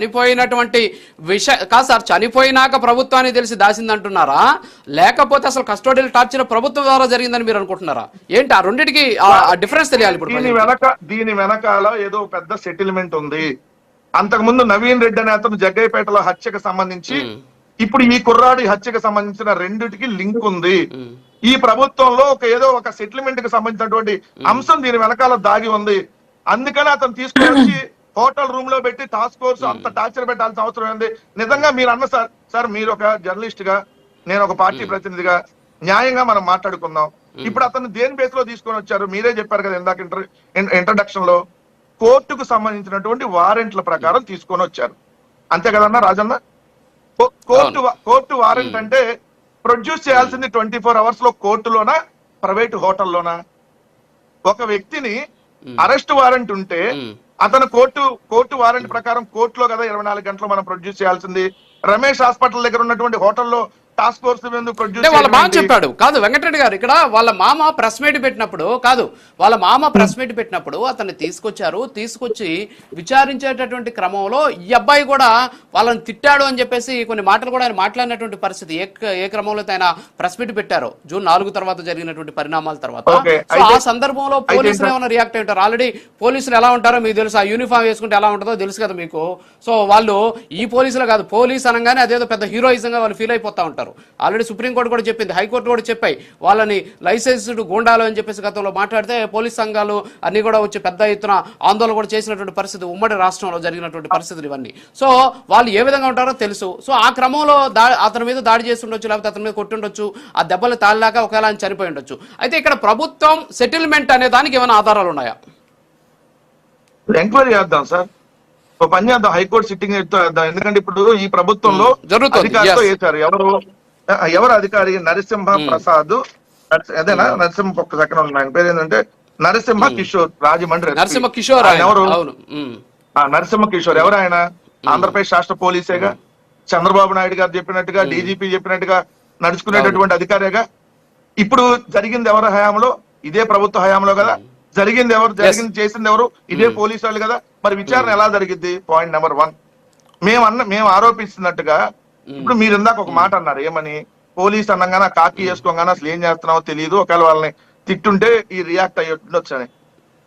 చనిపోయినటువంటి కాదు సార్, చనిపోయినాక ప్రభుత్వానికి తెలిసి దాసిందంటున్నారా, లేకపోతే అసలు కస్టోడియల్ టార్చర్ ప్రభుత్వం ద్వారా జరిగిందని మీరు అనుకుంటున్నారా? ఏంటి ఆ రెండింటికి డిఫరెన్స్ తెలియాలి. ఇప్పుడు దీని వెనకాల ఏదో పెద్ద సెటిల్మెంట్ ఉంది. అంతకుముందు నవీన్ రెడ్డి అనే అతను జగ్గయ్యపేటలో హత్యకు సంబంధించి, ఇప్పుడు ఈ కుర్రాడి హత్యకు సంబంధించిన రెండిటికి లింక్ ఉంది. ఈ ప్రభుత్వంలో ఏదో ఒక సెటిల్మెంట్ కి సంబంధించినటువంటి అంశం దీని వెనకాల దాగి ఉంది. అందుకని అతను తీసుకొచ్చి హోటల్ రూమ్ లో పెట్టి టాస్క్ ఫోర్స్ అంత టార్చర్ పెట్టాల్సిన అవసరం ఏంది? నిజంగా మీరు అన్న సార్ మీరు ఒక జర్నలిస్ట్ గా, నేను ఒక పార్టీ ప్రతినిధిగా న్యాయంగా మనం మాట్లాడుకుందాం. ఇప్పుడు అతను దేని బేస్ లో తీసుకొని వచ్చారు? మీరే చెప్పారు కదా ఇందాక ఇంట్రడక్షన్ లో, కోర్టుకు సంబంధించినటువంటి వారెంట్ల ప్రకారం తీసుకొని వచ్చారు. అంతే కదన్నా రాజన్న? కోర్టు వారెంట్ అంటే ప్రొడ్యూస్ చేయాల్సింది 24 hours లో కోర్టులోనా, ప్రైవేట్ హోటల్లోనా? ఒక వ్యక్తిని అరెస్ట్ వారెంట్ ఉంటే అతను కోర్టు వారెంట్ ప్రకారం కోర్టులో కదా 24 గంటలు మనం ప్రొడ్యూస్ చేయాల్సింది. రమేష్ హాస్పిటల్ దగ్గర ఉన్నటువంటి హోటల్లో టాస్క్ ఫోర్స్ వాళ్ళ మామ చెప్పాడు కాదు వెంకటరెడ్డి గారు, ఇక్కడ వాళ్ళ మామ ప్రెస్ మీట్ పెట్టినప్పుడు అతన్ని తీసుకొచ్చి విచారించేటటువంటి క్రమంలో ఈ అబ్బాయి కూడా వాళ్ళని తిట్టాడు అని చెప్పేసి కొన్ని మాటలు కూడా ఆయన మాట్లాడినటువంటి పరిస్థితి. ఏ క్రమంలో ఆయన ప్రెస్ మీట్ పెట్టారో June 4 తర్వాత జరిగినటువంటి పరిణామాల తర్వాత, ఆ సందర్భంలో పోలీసులు ఏమైనా రియాక్ట్ అయి ఉంటారు. ఆల్రెడీ పోలీసులు ఎలా ఉంటారో మీకు తెలుసు, ఆ యూనిఫామ్ వేసుకుంటే ఎలా ఉంటుందో తెలుసు కదా మీకు. సో వాళ్ళు ఈ పోలీసులు కాదు, పోలీస్ అనగానే అదేదో పెద్ద హీరోయిజంగా వాళ్ళు ఫీల్ అయిపోతా ఉంటారు. ఆల్రెడీ సుప్రీంకోర్టు కూడా చెప్పింది, హైకోర్టు కూడా చెప్పాయి వాళ్ళని లైసెన్స్డ్ గూండాలు అని చెప్పేసి గతంలో మాట్లాడితే పోలీస్ సంఘాలు అన్ని కూడా వచ్చి పెద్ద ఎత్తున ఆందోళన కూడా చేసినటువంటి పరిస్థితి, ఉమ్మడి రాష్ట్రంలో జరిగినటువంటి పరిస్థితులు ఇవన్నీ. సో వాళ్ళు ఏ విధంగా ఉంటారో తెలుసు. సో ఆ క్రమంలో అతని మీద దాడి చేస్తుండొచ్చు, లేకపోతే అతని మీద కొట్టుండొచ్చు, ఆ దెబ్బలు తాళలేక ఒకవేళ ఆయన చనిపోయి ఉండొచ్చు. అయితే ఇక్కడ ప్రభుత్వం సెటిల్మెంట్ అనే దానికి ఏమైనా ఆధారాలు ఉన్నాయా? ఎంక్వైరీ చేద్దాం సార్, పని చేద్దాం, హైకోర్టు సిట్టింగ్ చేద్దాం. ఎందుకంటే ఇప్పుడు ఈ ప్రభుత్వంలో అధికారితో వేశారు. ఎవరు అధికారి? నరసింహ ప్రసాద్, అదేనా నరసింహ? ఒక్క సెకండ్ ఉంది, ఆయన పేరు ఏంటంటే నరసింహ కిషోర్, రాజమండ్రి. నరసింహ కిషోర్ ఎవరు? నరసింహ కిషోర్ ఎవరు? ఆయన ఆంధ్రప్రదేశ్ రాష్ట్ర పోలీసేగా, చంద్రబాబు నాయుడు గారు చెప్పినట్టుగా, డీజీపీ చెప్పినట్టుగా నడుచుకునేటటువంటి అధికారేగా. ఇప్పుడు జరిగింది ఎవరి హయాంలో? ఇదే ప్రభుత్వ హయాంలో కదా జరిగింది. చేసింది ఎవరు? ఇదే పోలీసు వాళ్ళు కదా. మరి విచారణ ఎలా జరిగింది? Point number 1. మేము ఆరోపిస్తున్నట్టుగా ఇప్పుడు మీరు ఇందాక ఒక మాట అన్నారు, ఏమని? పోలీస్ అన్నగానే కాకి వేసుకోగానే అసలు ఏం చేస్తున్నావో తెలియదు, ఒకవేళ వాళ్ళని తిట్టుంటే ఈ రియాక్ట్ అయ్యొచ్చు అని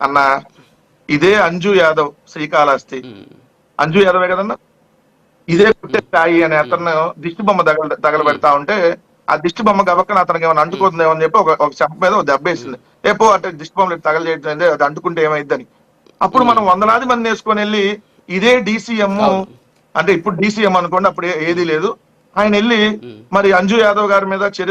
అన్న. ఇదే అంజు యాదవ్, శ్రీకాళహస్తి అంజు యాదవే కదన్నా. ఇదే పుట్టే స్థాయి అనే అతను దిష్టి బొమ్మ తగలబెడతా ఉంటే, ఆ దిష్టి బొమ్మ గబక్కన అతనికి ఏమైనా అంటుకుంటుందేమో అని చెప్పి ఒక చెంప మీద ఒక దెబ్బేసింది. ఏపో అంటే దిష్టి బొమ్మలు తగలజేయడం, అది అంటుకుంటే ఏమైద్దని. అప్పుడు మనం 100,000 మంది వేసుకొని వెళ్ళి ఇదే DCM, అంటే ఇప్పుడు DCM అనుకోండి, అప్పుడు ఏదీ లేదు, ఆయన వెళ్ళి మరి అంజు యాదవ్ గారి మీద చర్య